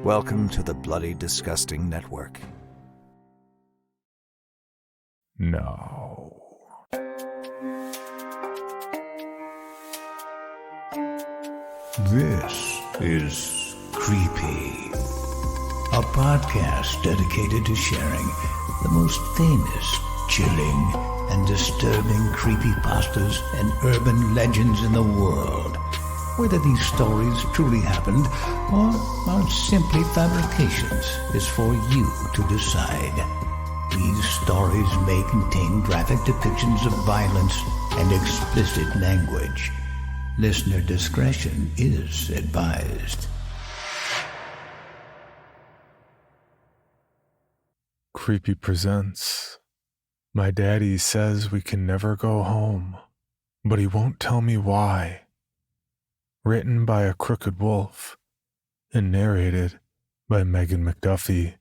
Welcome to the Bloody Disgusting Network. No. This is Creepy, a podcast dedicated to sharing the most famous, chilling, and disturbing creepypastas and urban legends in the world. Whether these stories truly happened or are simply fabrications is for you to decide. These stories may contain graphic depictions of violence and explicit language. Listener discretion is advised. Creepy presents. My daddy says we can never go home, but he won't tell me why. Written by a crooked wolf and narrated by Megan McDuffie.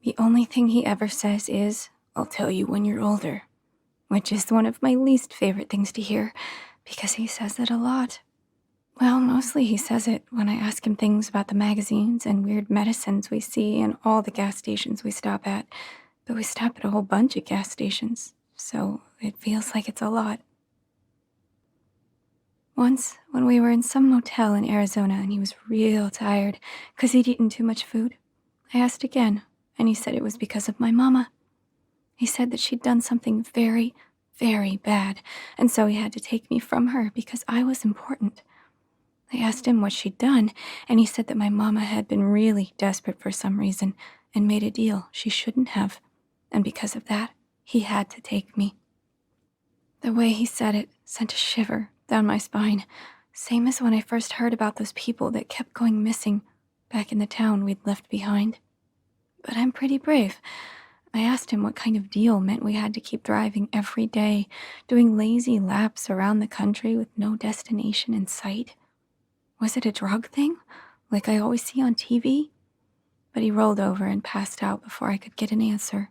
The only thing he ever says is, "I'll tell you when you're older," which is one of my least favorite things to hear because he says it a lot. Well, mostly he says it when I ask him things about the magazines and weird medicines we see in all the gas stations we stop at, but we stop at a whole bunch of gas stations, so it feels like it's a lot. Once, when we were in some motel in Arizona and he was real tired because he'd eaten too much food, I asked again, and he said it was because of my mama. He said that she'd done something very, very bad, and so he had to take me from her because I was important. I asked him what she'd done, and he said that my mama had been really desperate for some reason and made a deal she shouldn't have, and because of that, he had to take me. The way he said it sent a shiver down my spine, same as when I first heard about those people that kept going missing back in the town we'd left behind. But I'm pretty brave. I asked him what kind of deal meant we had to keep driving every day, doing lazy laps around the country with no destination in sight. Was it a drug thing, like I always see on TV? But he rolled over and passed out before I could get an answer.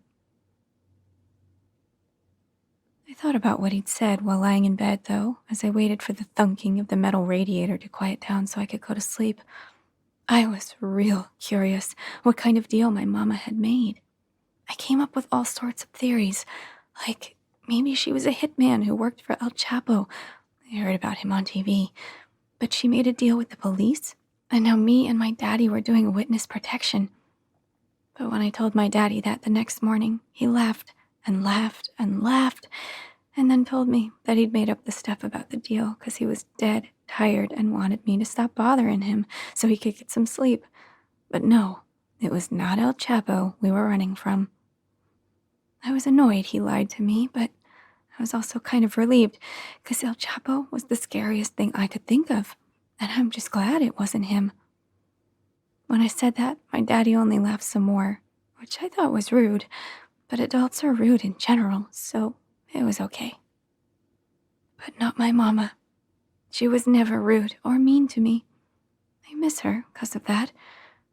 I thought about what he'd said while lying in bed, though, as I waited for the thunking of the metal radiator to quiet down so I could go to sleep. I was real curious what kind of deal my mama had made. I came up with all sorts of theories, like maybe she was a hitman who worked for El Chapo. I heard about him on TV. But she made a deal with the police, and now me and my daddy were doing witness protection. But when I told my daddy that the next morning, he laughed and laughed and laughed, and then told me that he'd made up the stuff about the deal because he was dead tired and wanted me to stop bothering him so he could get some sleep. But no, it was not El Chapo we were running from. I was annoyed he lied to me, but I was also kind of relieved because El Chapo was the scariest thing I could think of, and I'm just glad it wasn't him. When I said that, my daddy only laughed some more, which I thought was rude, but adults are rude in general, so it was okay. But not my mama. She was never rude or mean to me. I miss her because of that,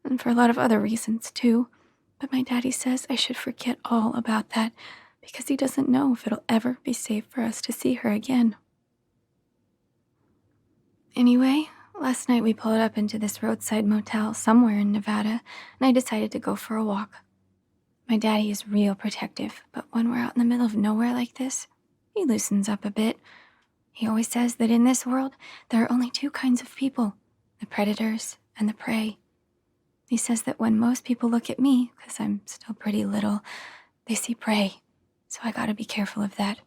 and for a lot of other reasons too, but my daddy says I should forget all about that because he doesn't know if it'll ever be safe for us to see her again. Anyway, last night we pulled up into this roadside motel somewhere in Nevada, and I decided to go for a walk. My daddy is real protective, but when we're out in the middle of nowhere like this, he loosens up a bit. He always says that in this world, there are only two kinds of people, the predators and the prey. He says that when most people look at me, because I'm still pretty little, they see prey, so I gotta be careful of that.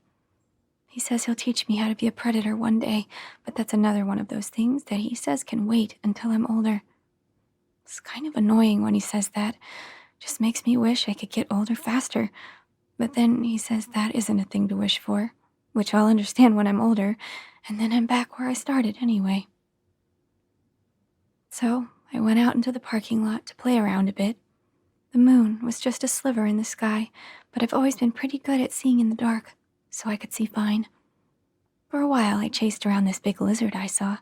He says he'll teach me how to be a predator one day, but that's another one of those things that he says can wait until I'm older. It's kind of annoying when he says that. Just makes me wish I could get older faster. But then he says that isn't a thing to wish for, which I'll understand when I'm older, and then I'm back where I started anyway. So I went out into the parking lot to play around a bit. The moon was just a sliver in the sky, but I've always been pretty good at seeing in the dark, so I could see fine. For a while, I chased around this big lizard I saw.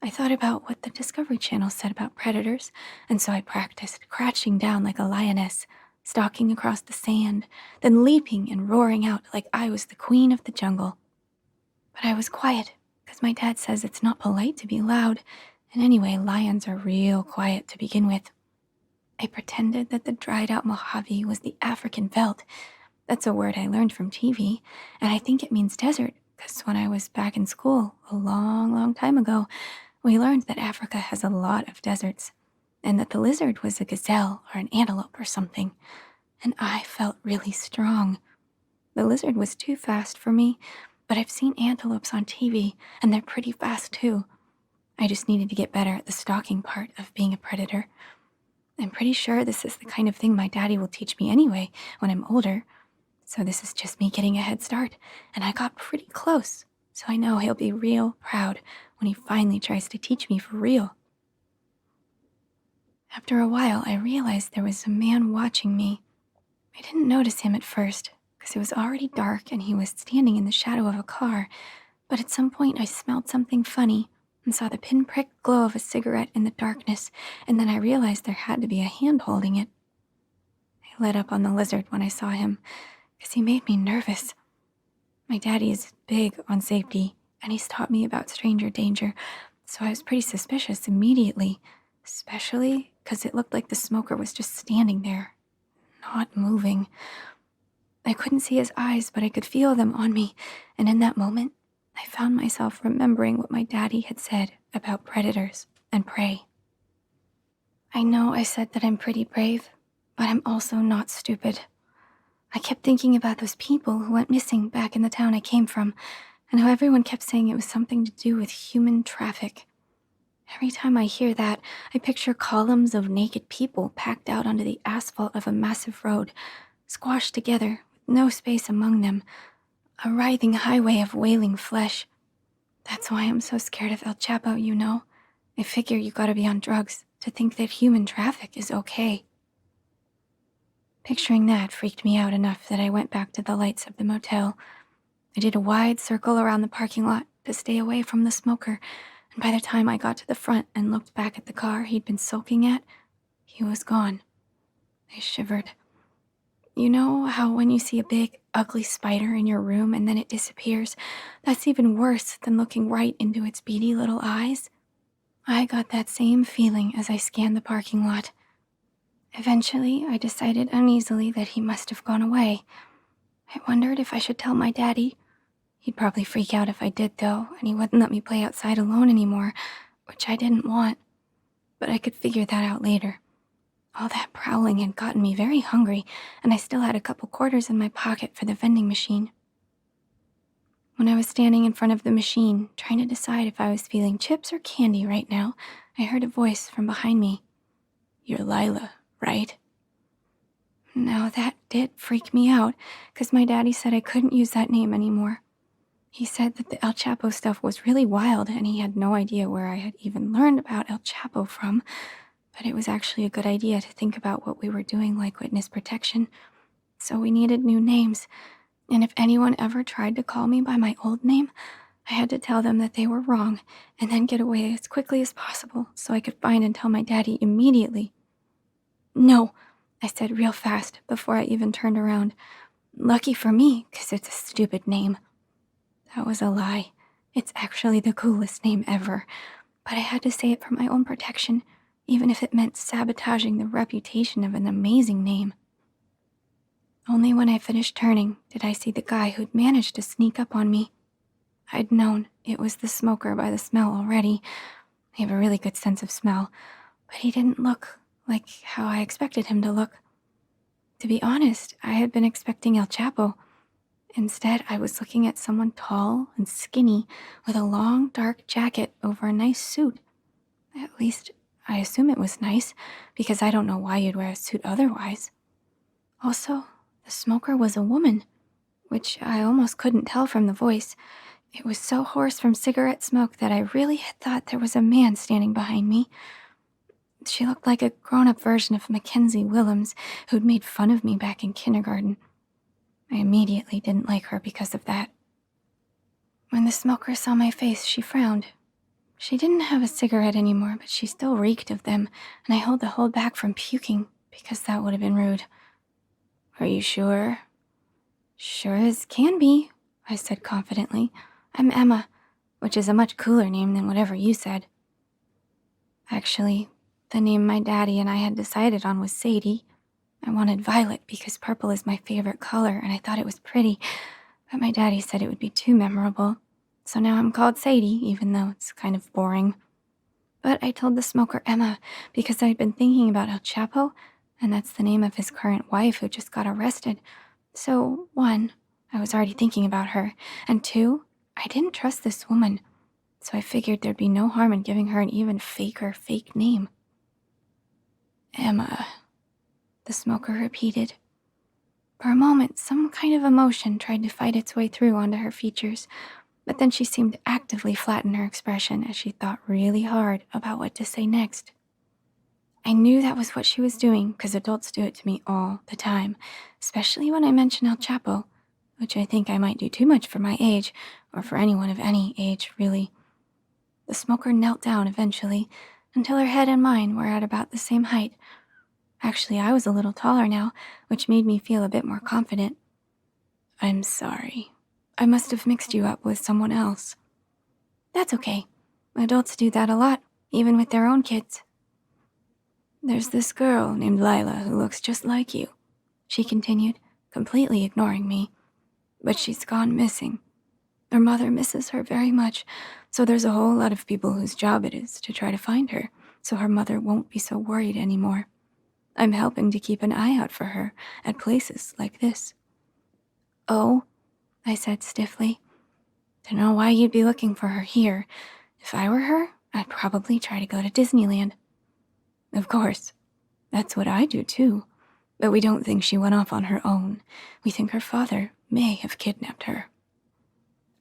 I thought about what the Discovery Channel said about predators, and so I practiced crouching down like a lioness, stalking across the sand, then leaping and roaring out like I was the queen of the jungle. But I was quiet, because my dad says it's not polite to be loud, And anyway, lions are real quiet to begin with. I pretended that the dried out Mojave was the African veldt. That's a word I learned from TV, and I think it means desert, because when I was back in school a long, long time ago, we learned that Africa has a lot of deserts, and that the lizard was a gazelle or an antelope or something. And I felt really strong. The lizard was too fast for me, but I've seen antelopes on TV, and they're pretty fast too. I just needed to get better at the stalking part of being a predator. I'm pretty sure this is the kind of thing my daddy will teach me anyway when I'm older. So this is just me getting a head start, and I got pretty close, so I know he'll be real proud when he finally tries to teach me for real. After a while, I realized there was a man watching me. I didn't notice him at first, because it was already dark and he was standing in the shadow of a car, but at some point I smelled something funny and saw the pinprick glow of a cigarette in the darkness, and then I realized there had to be a hand holding it. I let up on the lizard when I saw him, because he made me nervous. My daddy is big on safety, and he's taught me about stranger danger, so I was pretty suspicious immediately, especially because it looked like the smoker was just standing there, not moving. I couldn't see his eyes, but I could feel them on me, and in that moment, I found myself remembering what my daddy had said about predators and prey. I know I said that I'm pretty brave, but I'm also not stupid. I kept thinking about those people who went missing back in the town I came from, and how everyone kept saying it was something to do with human traffic. Every time I hear that, I picture columns of naked people packed out onto the asphalt of a massive road, squashed together, with no space among them, a writhing highway of wailing flesh. That's why I'm so scared of El Chapo, you know. I figure you gotta be on drugs to think that human traffic is okay. Picturing that freaked me out enough that I went back to the lights of the motel. I did a wide circle around the parking lot to stay away from the smoker, and by the time I got to the front and looked back at the car he'd been sulking at, he was gone. I shivered. You know how when you see a big, ugly spider in your room and then it disappears, that's even worse than looking right into its beady little eyes? I got that same feeling as I scanned the parking lot. Eventually, I decided uneasily that he must have gone away. I wondered if I should tell my daddy. He'd probably freak out if I did, though, and he wouldn't let me play outside alone anymore, which I didn't want. But I could figure that out later. All that prowling had gotten me very hungry, and I still had a couple quarters in my pocket for the vending machine. When I was standing in front of the machine, trying to decide if I was feeling chips or candy right now, I heard a voice from behind me. "You're Lila, right?" Now that did freak me out, because my daddy said I couldn't use that name anymore. He said that the El Chapo stuff was really wild, and he had no idea where I had even learned about El Chapo from, but it was actually a good idea to think about what we were doing like witness protection. So we needed new names, and if anyone ever tried to call me by my old name, I had to tell them that they were wrong, and then get away as quickly as possible so I could find and tell my daddy immediately. "No," I said real fast before I even turned around. Lucky for me, because it's a stupid name. That was a lie. It's actually the coolest name ever, but I had to say it for my own protection, even if it meant sabotaging the reputation of an amazing name. Only when I finished turning did I see the guy who'd managed to sneak up on me. I'd known it was the smoker by the smell already. I have a really good sense of smell, but he didn't look like how I expected him to look. To be honest, I had been expecting El Chapo. Instead, I was looking at someone tall and skinny with a long, dark jacket over a nice suit. At least, I assume it was nice, because I don't know why you'd wear a suit otherwise. Also, the smoker was a woman, which I almost couldn't tell from the voice. It was so hoarse from cigarette smoke that I really had thought there was a man standing behind me. She looked like a grown-up version of Mackenzie Willems, who'd made fun of me back in kindergarten. I immediately didn't like her because of that. When the smoker saw my face, she frowned. She didn't have a cigarette anymore, but she still reeked of them, and I held the whole back from puking, because that would have been rude. "Are you sure?" "Sure as can be," I said confidently. "I'm Emma, which is a much cooler name than whatever you said." Actually, the name my daddy and I had decided on was Sadie. I wanted violet because purple is my favorite color and I thought it was pretty, but my daddy said it would be too memorable. So now I'm called Sadie, even though it's kind of boring. But I told the smoker Emma because I'd been thinking about El Chapo, and that's the name of his current wife who just got arrested. So, 1, I was already thinking about her, and 2, I didn't trust this woman, so I figured there'd be no harm in giving her an even faker fake name. Emma, the smoker repeated. For a moment, some kind of emotion tried to fight its way through onto her features, but then she seemed to actively flatten her expression as she thought really hard about what to say next. I knew that was what she was doing because adults do it to me all the time, especially when I mention El Chapo, which I think I might do too much for my age, or for anyone of any age, really. The smoker knelt down eventually, until her head and mine were at about the same height. Actually, I was a little taller now, which made me feel a bit more confident. I'm sorry. I must have mixed you up with someone else. That's okay. Adults do that a lot, even with their own kids. There's this girl named Lila who looks just like you, she continued, completely ignoring me. But she's gone missing. Her mother misses her very much, so there's a whole lot of people whose job it is to try to find her, so her mother won't be so worried anymore. I'm helping to keep an eye out for her at places like this. Oh, I said stiffly. Don't know why you'd be looking for her here. If I were her, I'd probably try to go to Disneyland. Of course. That's what I do too. But we don't think she went off on her own. We think her father may have kidnapped her.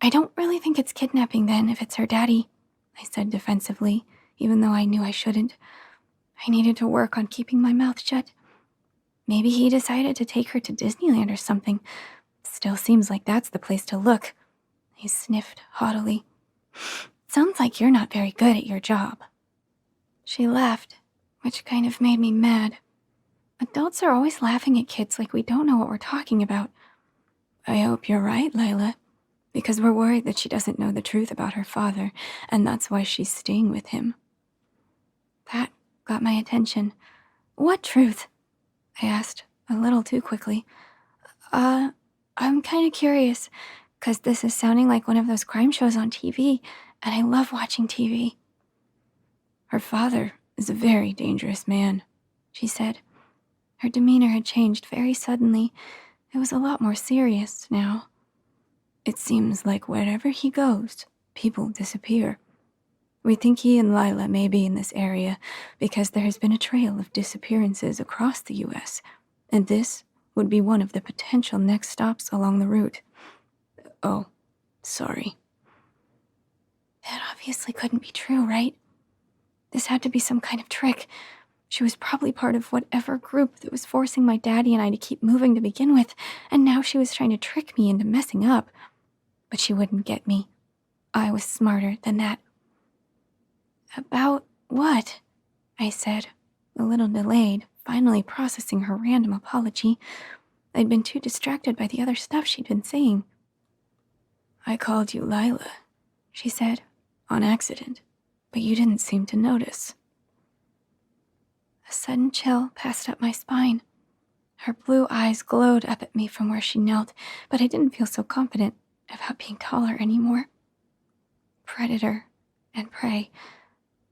I don't really think it's kidnapping then if it's her daddy, I said defensively, even though I knew I shouldn't. I needed to work on keeping my mouth shut. Maybe he decided to take her to Disneyland or something. Still seems like that's the place to look. He sniffed haughtily. Sounds like you're not very good at your job. She laughed, which kind of made me mad. Adults are always laughing at kids like we don't know what we're talking about. I hope you're right, Lila, because we're worried that she doesn't know the truth about her father, and that's why she's staying with him. That got my attention. What truth? I asked, a little too quickly. I'm kind of curious, because this is sounding like one of those crime shows on TV, and I love watching TV. Her father is a very dangerous man, she said. Her demeanor had changed very suddenly. It was a lot more serious now. It seems like wherever he goes, people disappear. We think he and Lila may be in this area because there has been a trail of disappearances across the U.S., and this would be one of the potential next stops along the route. Oh, sorry. That obviously couldn't be true, right? This had to be some kind of trick. She was probably part of whatever group that was forcing my daddy and I to keep moving to begin with, and now she was trying to trick me into messing up. But she wouldn't get me. I was smarter than that. About what? I said, a little delayed, finally processing her random apology. I'd been too distracted by the other stuff she'd been saying. I called you Lila, she said, on accident, but you didn't seem to notice. A sudden chill passed up my spine. Her blue eyes glowed up at me from where she knelt, but I didn't feel so confident about being taller anymore. Predator and prey.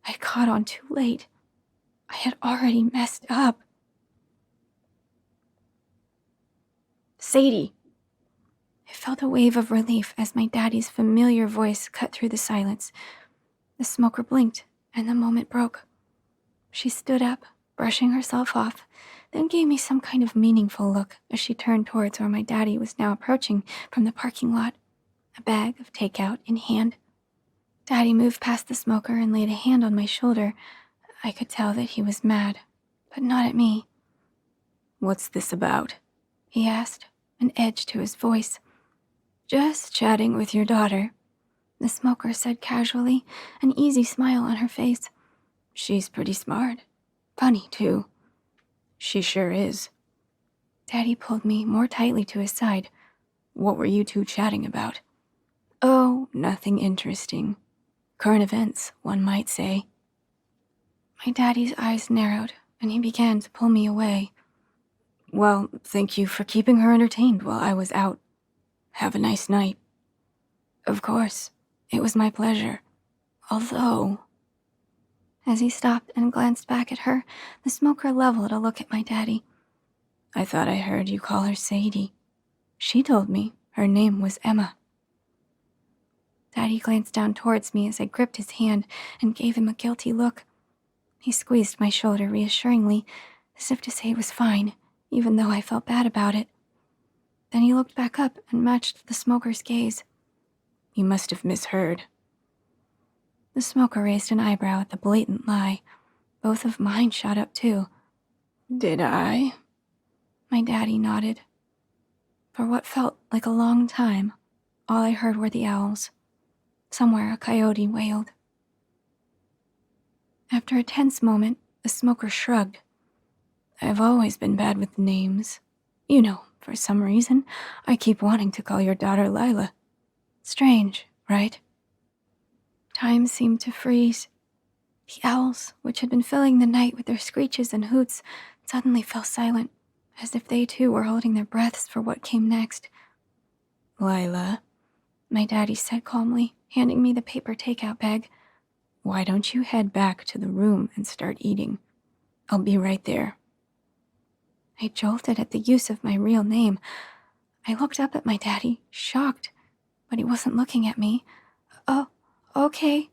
I caught on too late. I had already messed up. Sadie! I felt a wave of relief as my daddy's familiar voice cut through the silence. The smoker blinked, and the moment broke. She stood up, brushing herself off, then gave me some kind of meaningful look as she turned towards where my daddy was now approaching from the parking lot, a bag of takeout in hand. Daddy moved past the smoker and laid a hand on my shoulder. I could tell that he was mad, but not at me. What's this about? He asked, an edge to his voice. Just chatting with your daughter, the smoker said casually, an easy smile on her face. She's pretty smart. Funny, too. She sure is. Daddy pulled me more tightly to his side. What were you two chatting about? Oh, nothing interesting. Current events, one might say. My daddy's eyes narrowed, and he began to pull me away. Well, thank you for keeping her entertained while I was out. Have a nice night. Of course, it was my pleasure. Although... As he stopped and glanced back at her, the smoker leveled a look at my daddy. I thought I heard you call her Sadie. She told me her name was Emma. Daddy glanced down towards me as I gripped his hand and gave him a guilty look. He squeezed my shoulder reassuringly, as if to say it was fine, even though I felt bad about it. Then he looked back up and matched the smoker's gaze. You must have misheard. The smoker raised an eyebrow at the blatant lie. Both of mine shot up too. Did I? My daddy nodded. For what felt like a long time, all I heard were the owls. Somewhere a coyote wailed. After a tense moment, the smoker shrugged. I've always been bad with names. You know, for some reason, I keep wanting to call your daughter Lila. Strange, right? Time seemed to freeze. The owls, which had been filling the night with their screeches and hoots, suddenly fell silent, as if they too were holding their breaths for what came next. Lila, my daddy said calmly, handing me the paper takeout bag. Why don't you head back to the room and start eating? I'll be right there. I jolted at the use of my real name. I looked up at my daddy, shocked, but he wasn't looking at me. Oh, okay,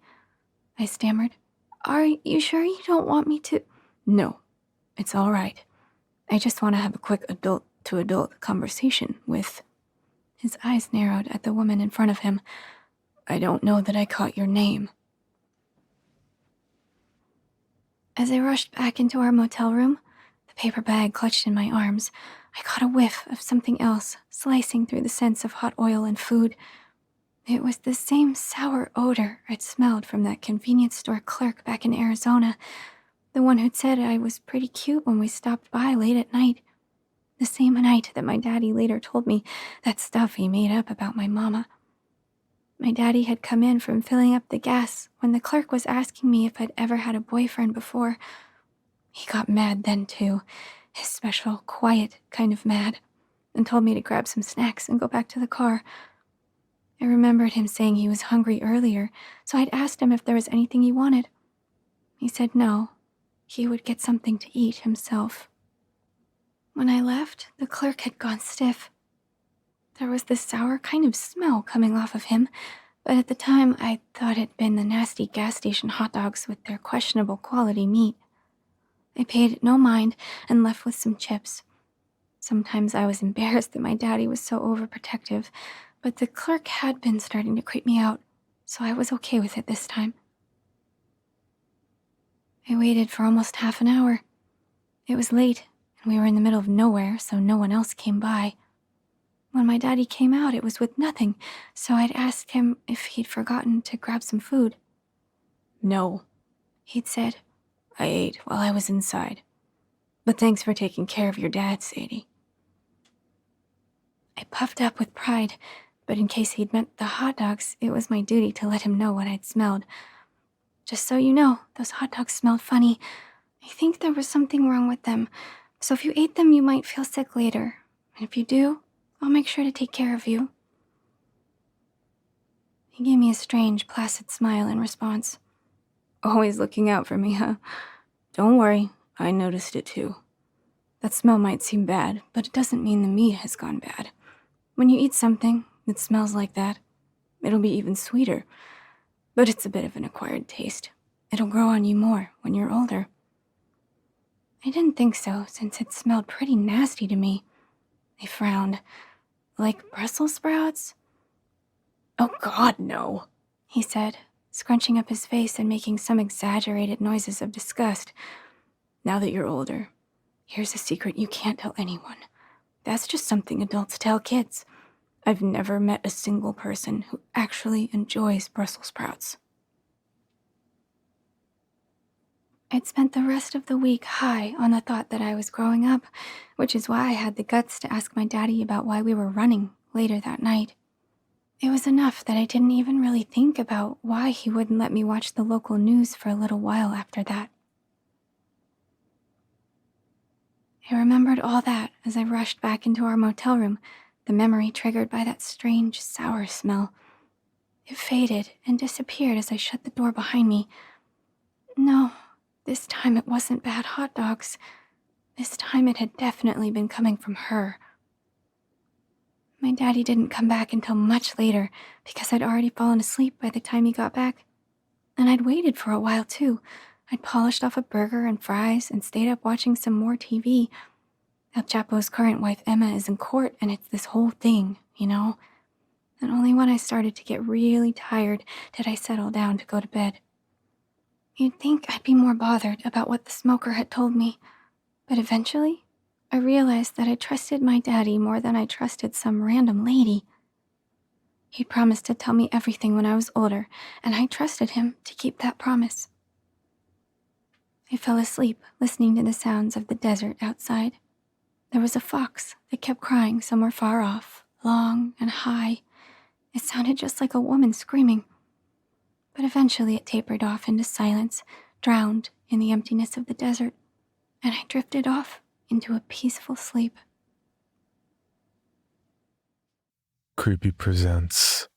I stammered. Are you sure you don't want me to? No, it's all right. I just want to have a quick adult-to-adult conversation with... His eyes narrowed at the woman in front of him. I don't know that I caught your name. As I rushed back into our motel room, the paper bag clutched in my arms, I caught a whiff of something else, slicing through the scents of hot oil and food. It was the same sour odor I'd smelled from that convenience store clerk back in Arizona, the one who'd said I was pretty cute when we stopped by late at night. The same night that my daddy later told me that stuff he made up about my mama. My daddy had come in from filling up the gas when the clerk was asking me if I'd ever had a boyfriend before. He got mad then too, his special, quiet kind of mad, and told me to grab some snacks and go back to the car. I remembered him saying he was hungry earlier, so I'd asked him if there was anything he wanted. He said no, he would get something to eat himself. When I left, the clerk had gone stiff. There was this sour kind of smell coming off of him, but at the time I thought it'd been the nasty gas station hot dogs with their questionable quality meat. I paid it no mind and left with some chips. Sometimes I was embarrassed that my daddy was so overprotective, but the clerk had been starting to creep me out, so I was okay with it this time. I waited for almost half an hour. It was late, and we were in the middle of nowhere, so no one else came by. When my daddy came out, it was with nothing, so I'd asked him if he'd forgotten to grab some food. No, he'd said. I ate while I was inside. But thanks for taking care of your dad, Sadie. I puffed up with pride, but in case he'd meant the hot dogs, it was my duty to let him know what I'd smelled. Just so you know, those hot dogs smelled funny. I think there was something wrong with them, so if you ate them, you might feel sick later. And if you do, I'll make sure to take care of you. He gave me a strange, placid smile in response. Always looking out for me, huh? Don't worry, I noticed it too. That smell might seem bad, but it doesn't mean the meat has gone bad. When you eat something that smells like that, it'll be even sweeter. But it's a bit of an acquired taste. It'll grow on you more when you're older. I didn't think so, since it smelled pretty nasty to me. I frowned. Like Brussels sprouts? Oh God, no, he said, scrunching up his face and making some exaggerated noises of disgust. Now that you're older, here's a secret you can't tell anyone. That's just something adults tell kids. I've never met a single person who actually enjoys Brussels sprouts. I'd spent the rest of the week high on the thought that I was growing up, which is why I had the guts to ask my daddy about why we were running later that night. It was enough that I didn't even really think about why he wouldn't let me watch the local news for a little while after that. I remembered all that as I rushed back into our motel room, the memory triggered by that strange, sour smell. It faded and disappeared as I shut the door behind me. No, this time it wasn't bad hot dogs. This time it had definitely been coming from her. My daddy didn't come back until much later because I'd already fallen asleep by the time he got back. And I'd waited for a while too. I'd polished off a burger and fries and stayed up watching some more TV. El Chapo's current wife Emma is in court and it's this whole thing, you know? And only when I started to get really tired did I settle down to go to bed. You'd think I'd be more bothered about what the smoker had told me, but eventually I realized that I trusted my daddy more than I trusted some random lady. He'd promised to tell me everything when I was older, and I trusted him to keep that promise. I fell asleep listening to the sounds of the desert outside. There was a fox that kept crying somewhere far off, long and high. It sounded just like a woman screaming. But eventually it tapered off into silence, drowned in the emptiness of the desert, and I drifted off into a peaceful sleep. Creepy presents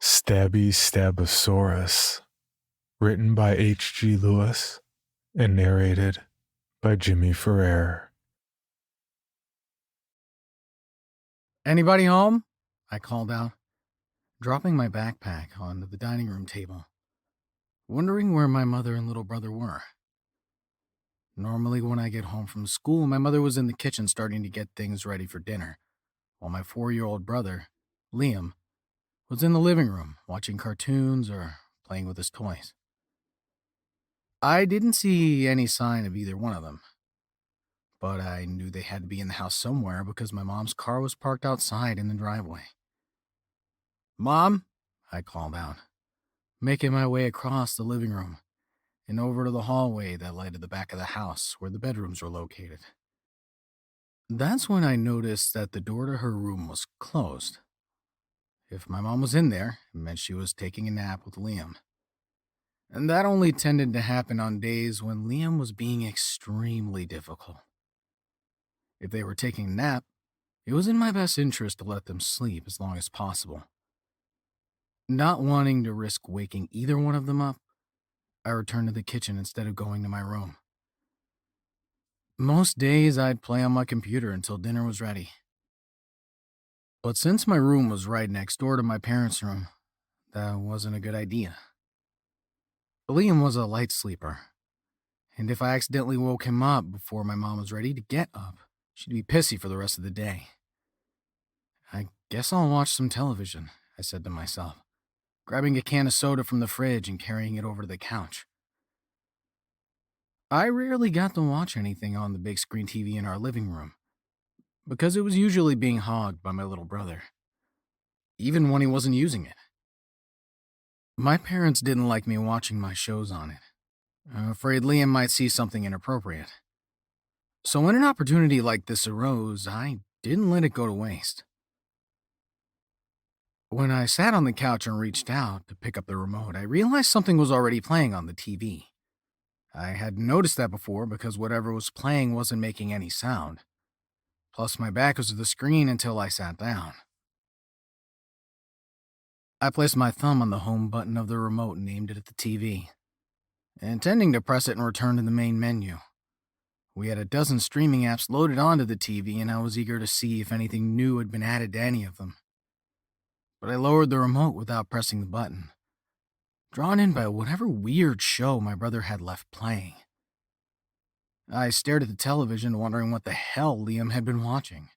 Stabby Stab-O-Sauras, written by H.G. Lewis and narrated by Jimmy Ferrer. "Anybody home?" I called out, dropping my backpack onto the dining room table, wondering where my mother and little brother were. Normally, when I get home from school, my mother was in the kitchen starting to get things ready for dinner, while my 4-year-old brother, Liam, was in the living room watching cartoons or playing with his toys. I didn't see any sign of either one of them, but I knew they had to be in the house somewhere because my mom's car was parked outside in the driveway. "Mom," I called out, making my way across the living room and over to the hallway that led to the back of the house where the bedrooms were located. That's when I noticed that the door to her room was closed. If my mom was in there, it meant she was taking a nap with Liam. And that only tended to happen on days when Liam was being extremely difficult. If they were taking a nap, it was in my best interest to let them sleep as long as possible. Not wanting to risk waking either one of them up, I returned to the kitchen instead of going to my room. Most days I'd play on my computer until dinner was ready. But since my room was right next door to my parents' room, that wasn't a good idea. Liam was a light sleeper, and if I accidentally woke him up before my mom was ready to get up, she'd be pissy for the rest of the day. "I guess I'll watch some television," I said to myself, grabbing a can of soda from the fridge and carrying it over to the couch. I rarely got to watch anything on the big screen TV in our living room, because it was usually being hogged by my little brother, even when he wasn't using it. My parents didn't like me watching my shows on it. I'm afraid Liam might see something inappropriate. So when an opportunity like this arose, I didn't let it go to waste. When I sat on the couch and reached out to pick up the remote, I realized something was already playing on the TV. I hadn't noticed that before because whatever was playing wasn't making any sound. Plus, my back was to the screen until I sat down. I placed my thumb on the home button of the remote and aimed it at the TV, intending to press it and return to the main menu. We had a dozen streaming apps loaded onto the TV, and I was eager to see if anything new had been added to any of them. But I lowered the remote without pressing the button, drawn in by whatever weird show my brother had left playing. I stared at the television, wondering what the hell Liam had been watching.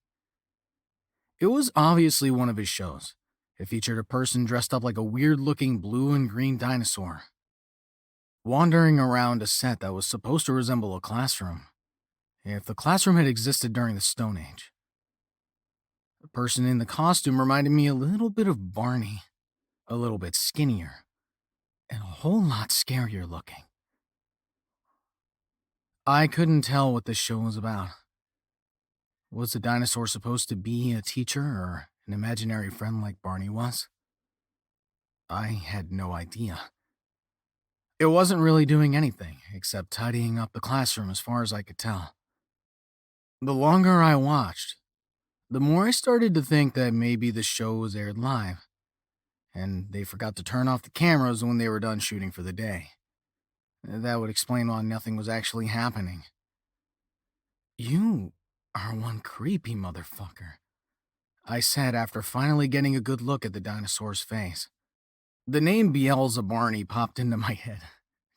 It was obviously one of his shows. It featured a person dressed up like a weird-looking blue and green dinosaur, wandering around a set that was supposed to resemble a classroom, if the classroom had existed during the Stone Age. The person in the costume reminded me a little bit of Barney, a little bit skinnier, and a whole lot scarier looking. I couldn't tell what this show was about. Was the dinosaur supposed to be a teacher or an imaginary friend like Barney was? I had no idea. It wasn't really doing anything except tidying up the classroom as far as I could tell. The longer I watched, the more I started to think that maybe the show was aired live, and they forgot to turn off the cameras when they were done shooting for the day. That would explain why nothing was actually happening. You are one creepy motherfucker, I said after finally getting a good look at the dinosaur's face. The name Beelzebub popped into my head.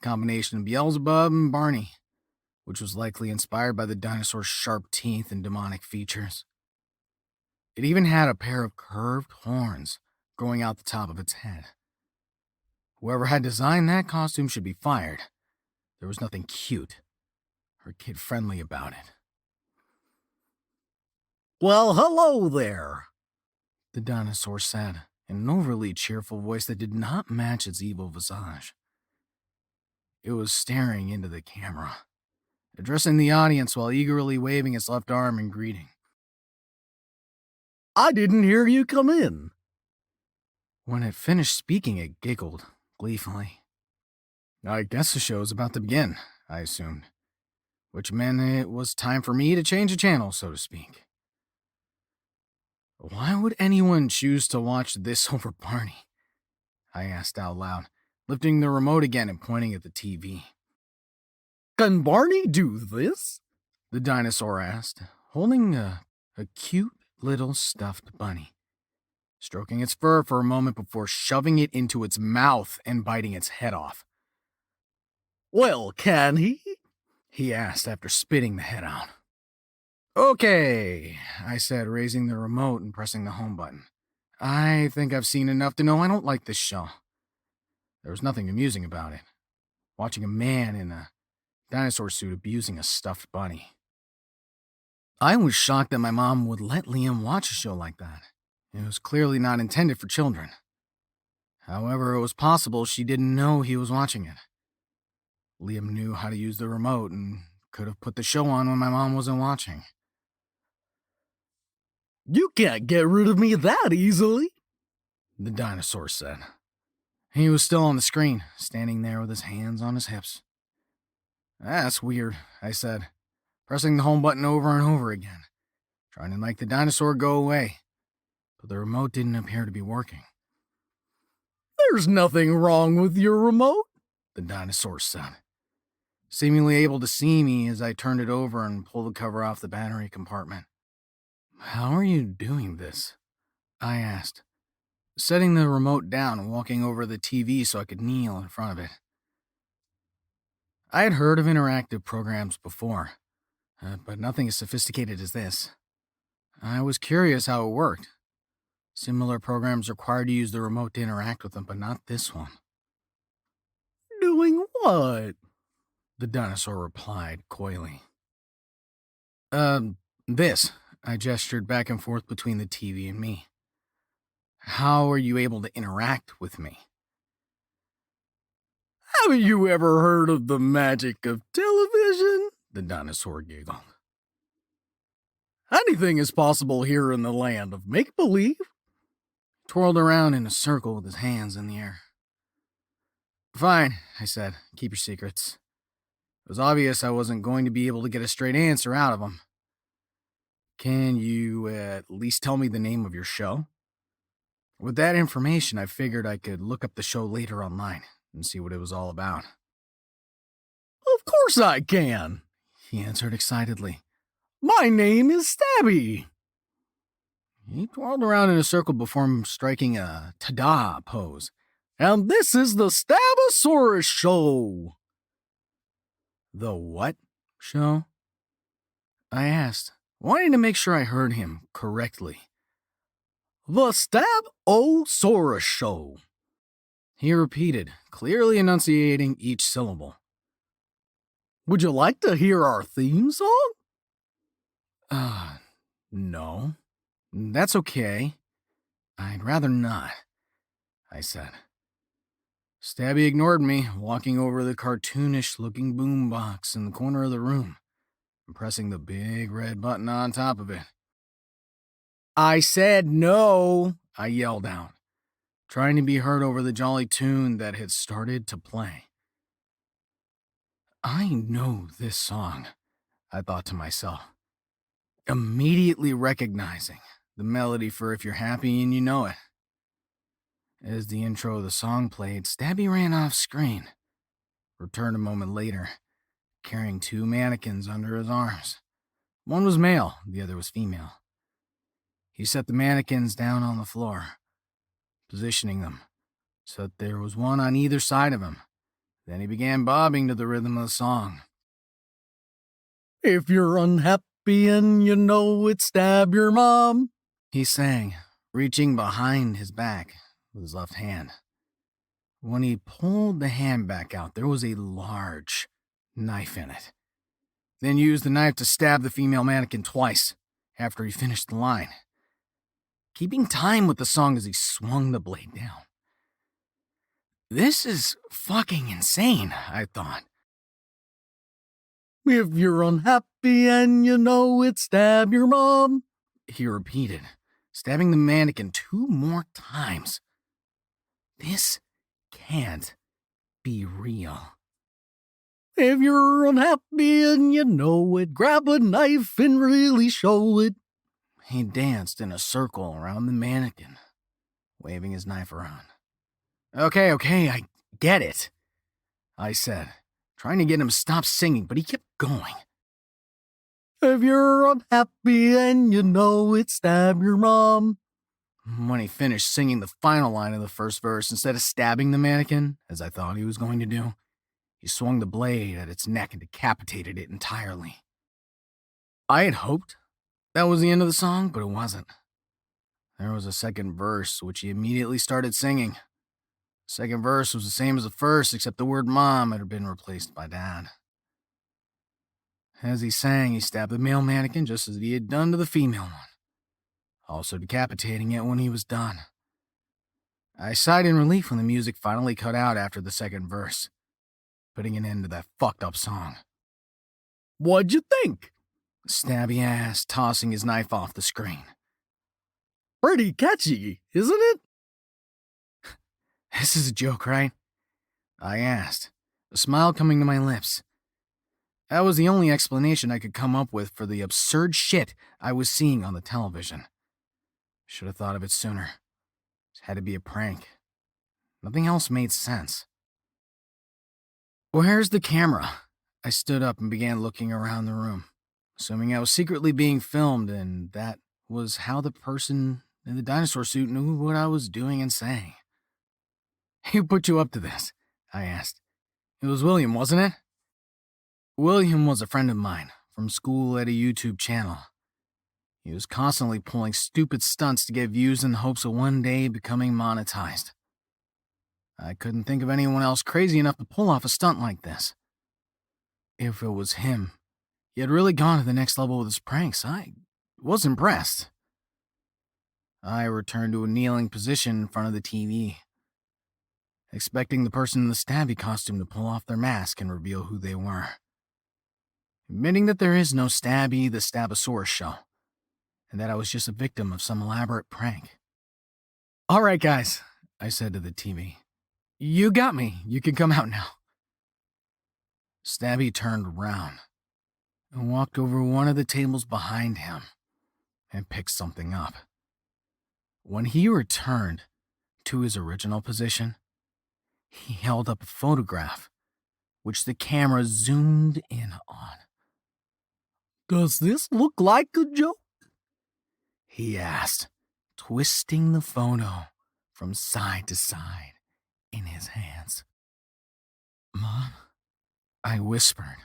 A combination of Beelzebub and Barney, which was likely inspired by the dinosaur's sharp teeth and demonic features. It even had a pair of curved horns growing out the top of its head. Whoever had designed that costume should be fired. There was nothing cute or kid-friendly about it. "Well, hello there," the dinosaur said, in an overly cheerful voice that did not match its evil visage. It was staring into the camera, addressing the audience while eagerly waving its left arm in greeting. "I didn't hear you come in." When it finished speaking, it giggled gleefully. I guess the show's about to begin, I assumed, which meant it was time for me to change the channel, so to speak. "Why would anyone choose to watch this over Barney?" I asked out loud, lifting the remote again and pointing at the TV. "Can Barney do this?" the dinosaur asked, holding a cute little stuffed bunny, stroking its fur for a moment before shoving it into its mouth and biting its head off. "Well, can he?" he asked after spitting the head out. "Okay," I said, raising the remote and pressing the home button. "I think I've seen enough to know I don't like this show." There was nothing amusing about it. Watching a man in a dinosaur suit abusing a stuffed bunny. I was shocked that my mom would let Liam watch a show like that. It was clearly not intended for children. However, it was possible she didn't know he was watching it. Liam knew how to use the remote and could have put the show on when my mom wasn't watching. "You can't get rid of me that easily," the dinosaur said. He was still on the screen, standing there with his hands on his hips. "That's weird," I said, pressing the home button over and over again, trying to make the dinosaur go away, but the remote didn't appear to be working. "There's nothing wrong with your remote," the dinosaur said, seemingly able to see me as I turned it over and pulled the cover off the battery compartment. "How are you doing this?" I asked, setting the remote down and walking over the TV so I could kneel in front of it. I had heard of interactive programs before, but nothing as sophisticated as this. I was curious how it worked. Similar programs required to use the remote to interact with them, but not this one. "Doing what?" the dinosaur replied coyly. This." I gestured back and forth between the TV and me. "How are you able to interact with me?" "Haven't you ever heard of the magic of television?" the dinosaur giggled. "Anything is possible here in the land of make-believe." He twirled around in a circle with his hands in the air. "Fine," I said. "Keep your secrets." It was obvious I wasn't going to be able to get a straight answer out of him. "Can you at least tell me the name of your show?" With that information, I figured I could look up the show later online and see what it was all about. "Of course I can," he answered excitedly. "My name is Stabby." He twirled around in a circle before striking a ta-da pose. "And this is the Stab-O-Sauras show." "The what show?" I asked, wanting to make sure I heard him correctly. "The Stab-O-Sauras show," he repeated, clearly enunciating each syllable. "Would you like to hear our theme song?" No. That's okay. I'd rather not," I said. Stabby ignored me, walking over the cartoonish-looking boombox in the corner of the room and pressing the big red button on top of it. "I said no," I yelled out, trying to be heard over the jolly tune that had started to play. I know this song, I thought to myself, immediately recognizing the melody for If You're Happy and You Know It. As the intro of the song played, Stabby ran off screen, returned a moment later, carrying 2 mannequins under his arms. One was male, the other was female. He set the mannequins down on the floor, positioning them so that there was one on either side of him. Then he began bobbing to the rhythm of the song. If you're unhappy and you know it, stab your mom, he sang, reaching behind his back with his left hand. When he pulled the hand back out, there was a large knife in it. Then used the knife to stab the female mannequin twice after he finished the line, keeping time with the song as he swung the blade down. This is fucking insane, I thought. If you're unhappy and you know it, stab your mom, he repeated, stabbing the mannequin 2 more times. This can't be real. If you're unhappy and you know it, grab a knife and really show it. He danced in a circle around the mannequin, waving his knife around. Okay, I get it, I said, trying to get him to stop singing, but he kept going. If you're unhappy and you know it, stab your mom. When he finished singing the final line of the first verse, instead of stabbing the mannequin, as I thought he was going to do, he swung the blade at its neck and decapitated it entirely. I had hoped that was the end of the song, but it wasn't. There was a second verse, which he immediately started singing. The second verse was the same as the first, except the word mom had been replaced by dad. As he sang, he stabbed the male mannequin just as he had done to the female one, also decapitating it when he was done. I sighed in relief when the music finally cut out after the second verse, putting an end to that fucked up song. What'd you think? Stabby asked, tossing his knife off the screen. Pretty catchy, isn't it? This is a joke, right? I asked, a smile coming to my lips. That was the only explanation I could come up with for the absurd shit I was seeing on the television. Should have thought of it sooner. It had to be a prank. Nothing else made sense. Where's the camera? I stood up and began looking around the room, assuming I was secretly being filmed, and that was how the person in the dinosaur suit knew what I was doing and saying. Who put you up to this? I asked. It was William, wasn't it? William was a friend of mine from school at a YouTube channel. He was constantly pulling stupid stunts to get views in the hopes of one day becoming monetized. I couldn't think of anyone else crazy enough to pull off a stunt like this. If it was him, he had really gone to the next level with his pranks. I was impressed. I returned to a kneeling position in front of the TV, expecting the person in the Stabby costume to pull off their mask and reveal who they were. Admitting that there is no Stabby, the Stab-O-Sauras show, and that I was just a victim of some elaborate prank. All right, guys, I said to the TV. You got me. You can come out now. Stabby turned around and walked over one of the tables behind him and picked something up. When he returned to his original position, he held up a photograph, which the camera zoomed in on. Does this look like a joke? He asked, twisting the photo from side to side in his hands. Mom, I whispered,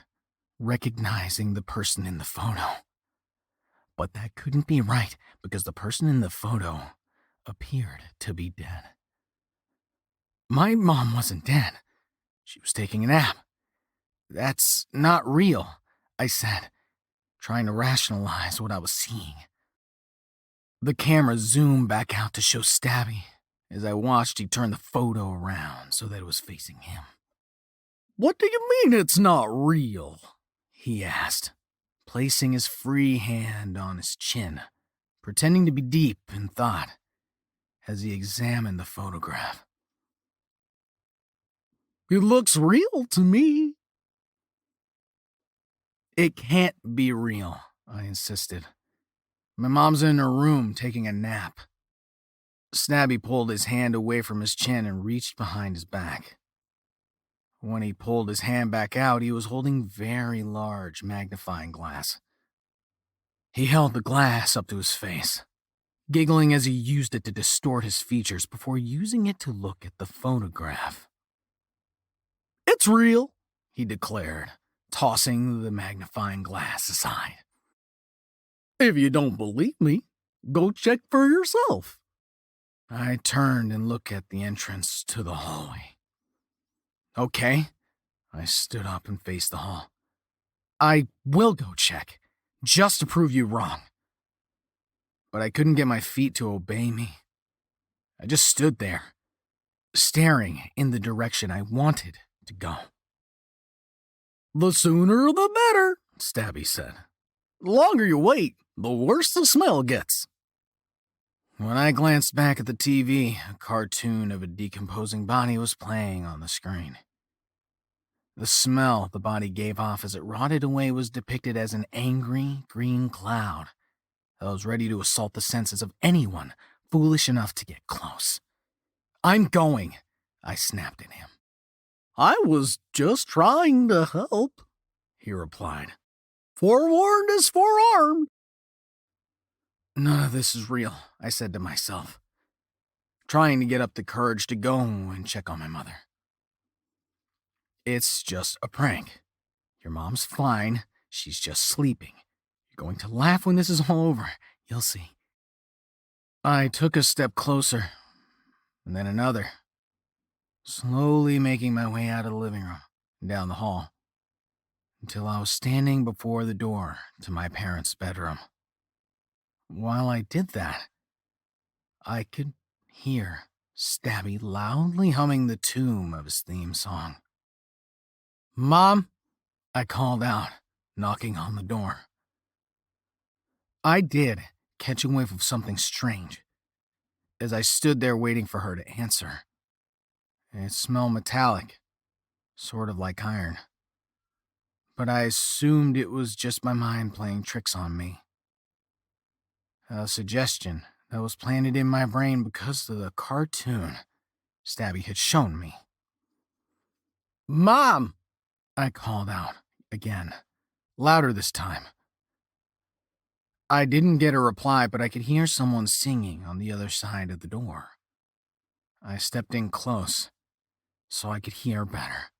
recognizing the person in the photo. But that couldn't be right because the person in the photo appeared to be dead. My mom wasn't dead. She was taking a nap. That's not real, I said, trying to rationalize what I was seeing. The camera zoomed back out to show Stabby. As I watched, he turned the photo around so that it was facing him. What do you mean it's not real? He asked, placing his free hand on his chin, pretending to be deep in thought as he examined the photograph. It looks real to me. It can't be real, I insisted, My mom's in her room taking a nap. Stabby pulled his hand away from his chin and reached behind his back. When he pulled his hand back out, he was holding very large magnifying glass. He held the glass up to his face, giggling as he used it to distort his features before using it to look at the photograph. "It's real," he declared, tossing the magnifying glass aside. "If you don't believe me, go check for yourself." I turned and looked at the entrance to the hallway. "Okay." I stood up and faced the hall. "I will go check, just to prove you wrong." But I couldn't get my feet to obey me. I just stood there, staring in the direction I wanted to go. "The sooner the better," Stabby said. "The longer you wait, the worse the smell gets." When I glanced back at the TV, a cartoon of a decomposing body was playing on the screen. The smell the body gave off as it rotted away was depicted as an angry green cloud that was ready to assault the senses of anyone foolish enough to get close. "I'm going," I snapped at him. "I was just trying to help," he replied. "Forewarned is forearmed." "None of this is real," I said to myself, trying to get up the courage to go and check on my mother. "It's just a prank. Your mom's fine. She's just sleeping. You're going to laugh when this is all over. You'll see." I took a step closer, and then another, slowly making my way out of the living room and down the hall, until I was standing before the door to my parents' bedroom. While I did that, I could hear Stabby loudly humming the tune of his theme song. "Mom," I called out, knocking on the door. I did catch a whiff of something strange as I stood there waiting for her to answer. It smelled metallic, sort of like iron, but I assumed it was just my mind playing tricks on me. A suggestion that was planted in my brain because of the cartoon Stabby had shown me. "Mom!" I called out again, louder this time. I didn't get a reply, but I could hear someone singing on the other side of the door. I stepped in close so I could hear better,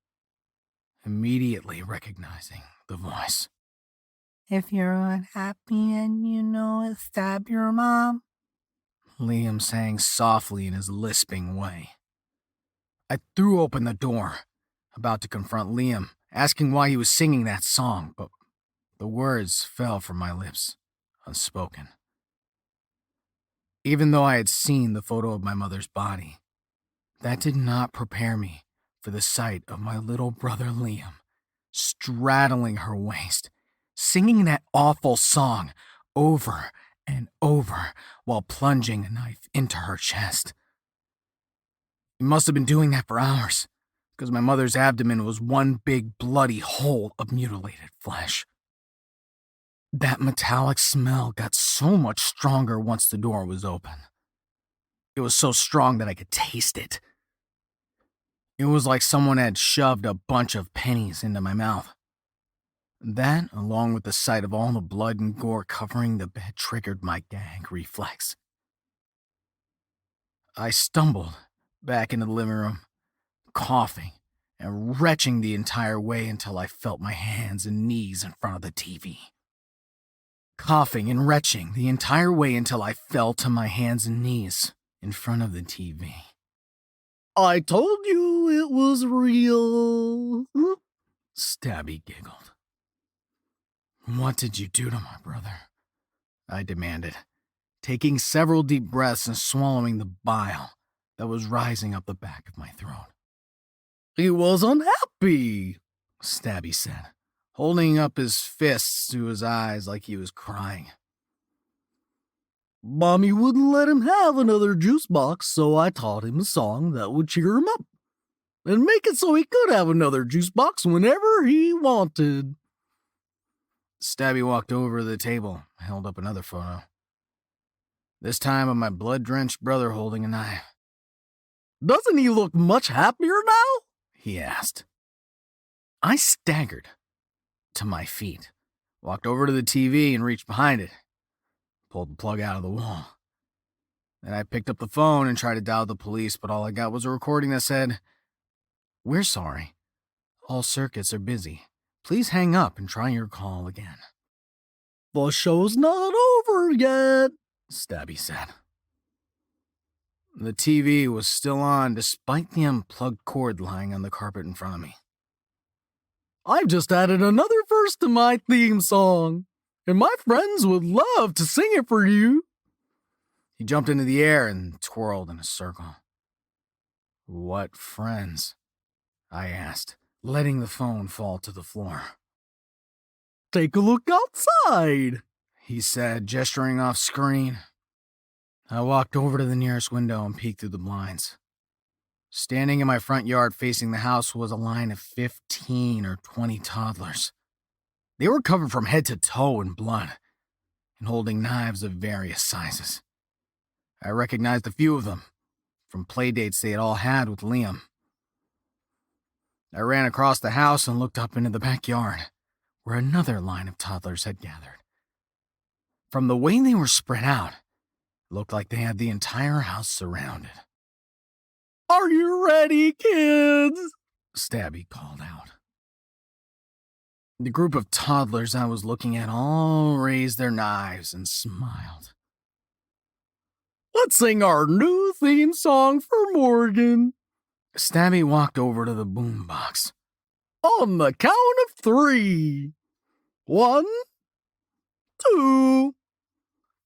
immediately recognizing the voice. "If you're unhappy and you know it, stab your mom," Liam sang softly in his lisping way. I threw open the door, about to confront Liam, asking why he was singing that song, but the words fell from my lips, unspoken. Even though I had seen the photo of my mother's body, that did not prepare me for the sight of my little brother Liam straddling her waist, singing that awful song over and over while plunging a knife into her chest. He must have been doing that for hours, because my mother's abdomen was one big bloody hole of mutilated flesh. That metallic smell got so much stronger once the door was open. It was so strong that I could taste it. It was like someone had shoved a bunch of pennies into my mouth. That, along with the sight of all the blood and gore covering the bed, triggered my gag reflex. I stumbled back into the living room, coughing and retching the entire way until I felt my hands and knees in front of the TV. Coughing and retching the entire way until I fell to my hands and knees in front of the TV. "I told you it was real," Stabby giggled. "What did you do to my brother?" I demanded, taking several deep breaths and swallowing the bile that was rising up the back of my throat. "He was unhappy," Stabby said, holding up his fists to his eyes like he was crying. "Mommy wouldn't let him have another juice box, so I taught him a song that would cheer him up and make it so he could have another juice box whenever he wanted." Stabby walked over to the table, held up another photo. this time with my blood-drenched brother holding a knife. "Doesn't he look much happier now?" he asked. I staggered to my feet, walked over to the TV and reached behind it, pulled the plug out of the wall. Then I picked up the phone and tried to dial the police, but all I got was a recording that said, "We're sorry. All circuits are busy. Please hang up and try your call again." "The show's not over yet," Stabby said. The TV was still on despite the unplugged cord lying on the carpet in front of me. "I've just added another verse to my theme song, and my friends would love to sing it for you." He jumped into the air and twirled in a circle. "What friends?" I asked, letting the phone fall to the floor. "Take a look outside," he said, gesturing off screen. I walked over to the nearest window and peeked through the blinds. Standing in my front yard facing the house was a line of 15 or 20 toddlers. They were covered from head to toe in blood and holding knives of various sizes. I recognized a few of them from play dates they had all had with Liam. I ran across the house and looked up into the backyard, where another line of toddlers had gathered. From the way they were spread out, it looked like they had the entire house surrounded. "Are you ready, kids?" Stabby called out. The group of toddlers I was looking at all raised their knives and smiled. "Let's sing our new theme song for Morgan." Stabby walked over to the boombox. "On the count of 3. 1, 2,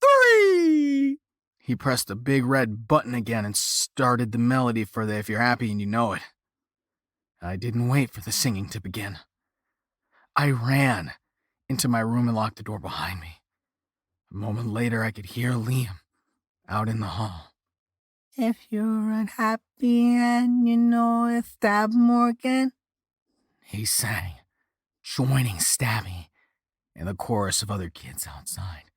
3. He pressed the big red button again and started the melody for the If You're Happy and You Know It. I didn't wait for the singing to begin. I ran into my room and locked the door behind me. A moment later, I could hear Liam out in the hall. "If you're unhappy and you know it, stab Morgan," he sang, joining Stabby and the chorus of other kids outside.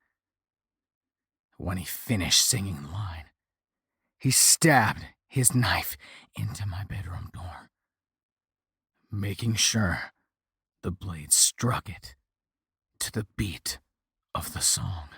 When he finished singing the line, he stabbed his knife into my bedroom door, making sure the blade struck it to the beat of the song.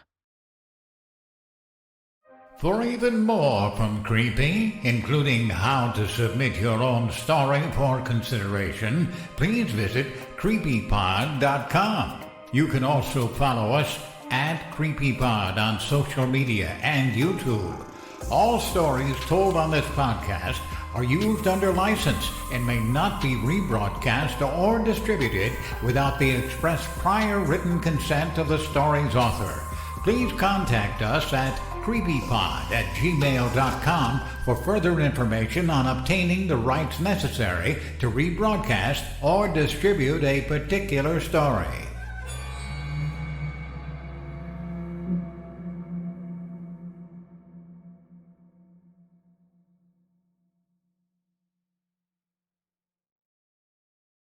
For even more from Creepy, including how to submit your own story for consideration, please visit creepypod.com. You can also follow us at CreepyPod on social media and YouTube. All stories told on this podcast are used under license and may not be rebroadcast or distributed without the express prior written consent of the story's author. Please contact us at creepypod@gmail.com for further information on obtaining the rights necessary to rebroadcast or distribute a particular story.